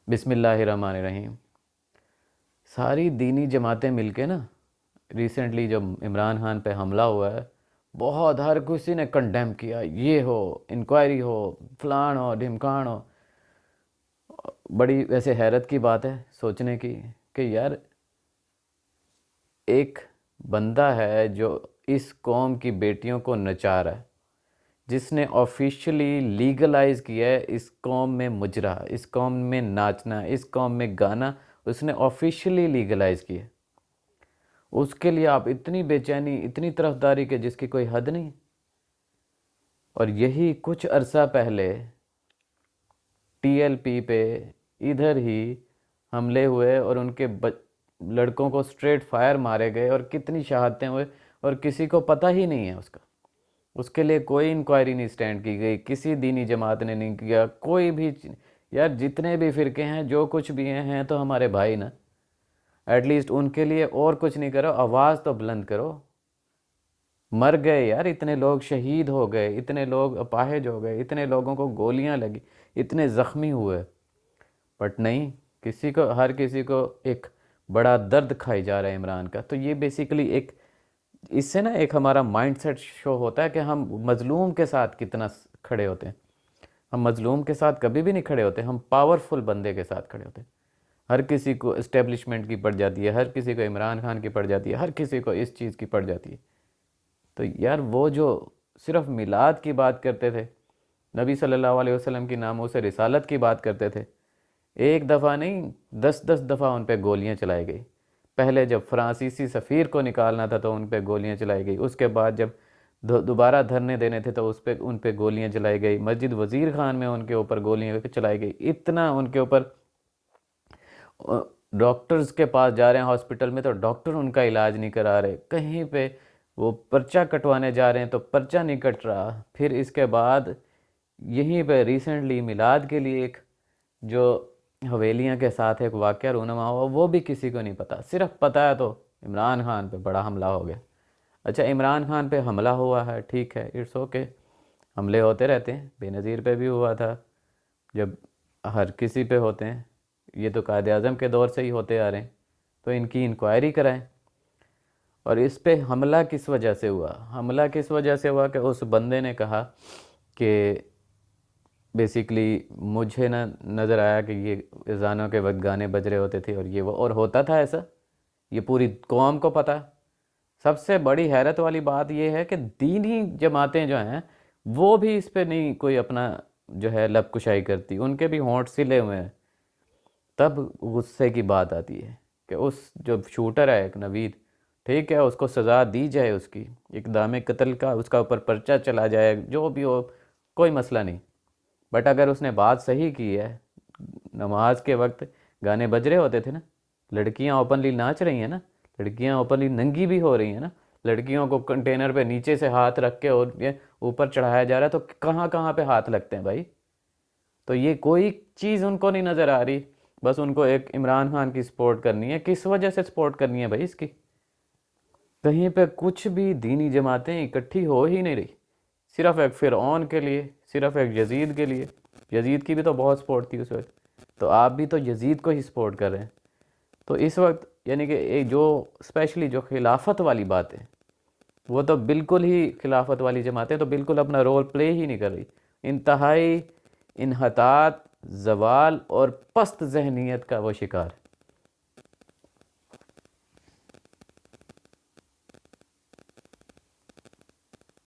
بسم اللہ الرحمن الرحیم۔ ساری دینی جماعتیں مل کے نا، ریسنٹلی جب عمران خان پہ حملہ ہوا ہے، بہت ہر کسی نے کنڈیم کیا، یہ ہو، انکوائری ہو، فلان ہو، ڈھمکان ہو۔ بڑی ویسے حیرت کی بات ہے سوچنے کی کہ یار ایک بندہ ہے جو اس قوم کی بیٹیوں کو نچا رہا ہے، جس نے آفیشلی لیگلائز کیا ہے اس قوم میں مجرا، اس قوم میں ناچنا، اس قوم میں گانا، اس نے آفیشلی لیگلائز کیا۔ اس کے لیے آپ اتنی بے چینی، اتنی طرفداری کہ جس کی کوئی حد نہیں۔ اور یہی کچھ عرصہ پہلے ٹی ایل پی پہ ادھر ہی حملے ہوئے اور ان کے لڑکوں کو سٹریٹ فائر مارے گئے اور کتنی شہادتیں ہوئے، اور کسی کو پتہ ہی نہیں ہے اس کے لیے کوئی انکوائری نہیں سٹینڈ کی گئی، کسی دینی جماعت نے نہیں کیا، کوئی بھی یار جتنے بھی فرقے ہیں، جو کچھ بھی ہیں تو ہمارے بھائی نا، ایٹ لیسٹ ان کے لیے اور کچھ نہیں کرو، آواز تو بلند کرو۔ مر گئے یار، اتنے لوگ شہید ہو گئے، اتنے لوگ اپاہج ہو گئے، اتنے لوگوں کو گولیاں لگی، اتنے زخمی ہوئے، بٹ نہیں، ہر کسی کو ایک بڑا درد کھائی جا رہا ہے عمران کا۔ تو یہ بیسیکلی اس سے نا ایک ہمارا مائنڈ سیٹ شو ہوتا ہے کہ ہم مظلوم کے ساتھ کتنا کھڑے ہوتے ہیں۔ ہم مظلوم کے ساتھ کبھی بھی نہیں کھڑے ہوتے، ہم پاورفل بندے کے ساتھ کھڑے ہوتے ہیں۔ ہر کسی کو اسٹیبلشمنٹ کی پڑ جاتی ہے، ہر کسی کو عمران خان کی پڑ جاتی ہے، ہر کسی کو اس چیز کی پڑ جاتی ہے۔ تو یار وہ جو صرف میلاد کی بات کرتے تھے، نبی صلی اللہ علیہ وسلم کی ناموس رسالت کی بات کرتے تھے، ایک دفعہ نہیں 10 دفعہ ان پہ گولیاں چلائی گئی۔ پہلے جب فرانسیسی سفیر کو نکالنا تھا تو ان پہ گولیاں چلائی گئی، اس کے بعد جب دوبارہ دھرنے دینے تھے تو ان پہ گولیاں چلائی گئی، مسجد وزیر خان میں ان کے اوپر گولیاں چلائی گئی، اتنا ان کے اوپر۔ ڈاکٹرز کے پاس جا رہے ہیں ہاسپٹل میں تو ڈاکٹر ان کا علاج نہیں کرا رہے، کہیں پہ وہ پرچہ کٹوانے جا رہے ہیں تو پرچہ نہیں کٹ رہا۔ پھر اس کے بعد یہیں پہ ریسنٹلی میلاد کے لیے ایک جو حویلیاں کے ساتھ ایک واقعہ رونما ہوا، وہ بھی کسی کو نہیں پتا، صرف پتا ہے تو عمران خان پہ بڑا حملہ ہو گیا۔ اچھا، عمران خان پہ حملہ ہوا ہے، ٹھیک ہے، اٹس اوکے، حملے ہوتے رہتے ہیں، بے نظیر پہ بھی ہوا تھا، جب ہر کسی پہ ہوتے ہیں، یہ تو قائد اعظم کے دور سے ہی ہوتے آ رہے ہیں، تو ان کی انکوائری کرائیں۔ اور اس پہ حملہ کس وجہ سے ہوا؟ حملہ کس وجہ سے ہوا کہ اس بندے نے کہا کہ بیسیکلی مجھے نظر آیا کہ یہ اذانوں کے وقت گانے بج رہے ہوتے تھے اور یہ وہ، اور ہوتا تھا ایسا، یہ پوری قوم کو پتہ۔ سب سے بڑی حیرت والی بات یہ ہے کہ دینی جماعتیں جو ہیں وہ بھی اس پہ نہیں کوئی اپنا جو ہے لب کشائی کرتی، ان کے بھی ہونٹ سلے ہوئے ہیں۔ تب غصے کی بات آتی ہے کہ اس جو شوٹر ہے ایک نوید، ٹھیک ہے، اس کو سزا دی جائے، اس کی اقدام قتل کا اس کا اوپر پرچہ چلا جائے، جو بھی ہو، کوئی مسئلہ نہیں۔ بٹ اگر اس نے بات صحیح کی ہے، نماز کے وقت گانے بج رہے ہوتے تھے نا، لڑکیاں اوپنلی ناچ رہی ہیں نا، لڑکیاں اوپنلی ننگی بھی ہو رہی ہیں نا، لڑکیوں کو کنٹینر پہ نیچے سے ہاتھ رکھ کے اور اوپر چڑھایا جا رہا ہے، تو کہاں کہاں پہ ہاتھ لگتے ہیں بھائی؟ تو یہ کوئی چیز ان کو نہیں نظر آ رہی، بس ان کو ایک عمران خان کی سپورٹ کرنی ہے۔ کس وجہ سے سپورٹ کرنی ہے بھائی اس کی؟ کہیں پہ کچھ بھی دینی جماعتیں اکٹھی ہو ہی نہیں رہی، صرف ایک فرعون کے لیے، صرف ایک یزید کے لیے۔ یزید کی بھی تو بہت سپورٹ تھی اس وقت، تو آپ بھی تو یزید کو ہی سپورٹ کر رہے ہیں۔ تو اس وقت یعنی کہ جو اسپیشلی جو خلافت والی بات ہے، وہ تو بالکل ہی، خلافت والی جماعتیں تو بالکل اپنا رول پلے ہی نہیں کر رہی، انتہائی انحطاط، زوال اور پست ذہنیت کا وہ شکار ہے۔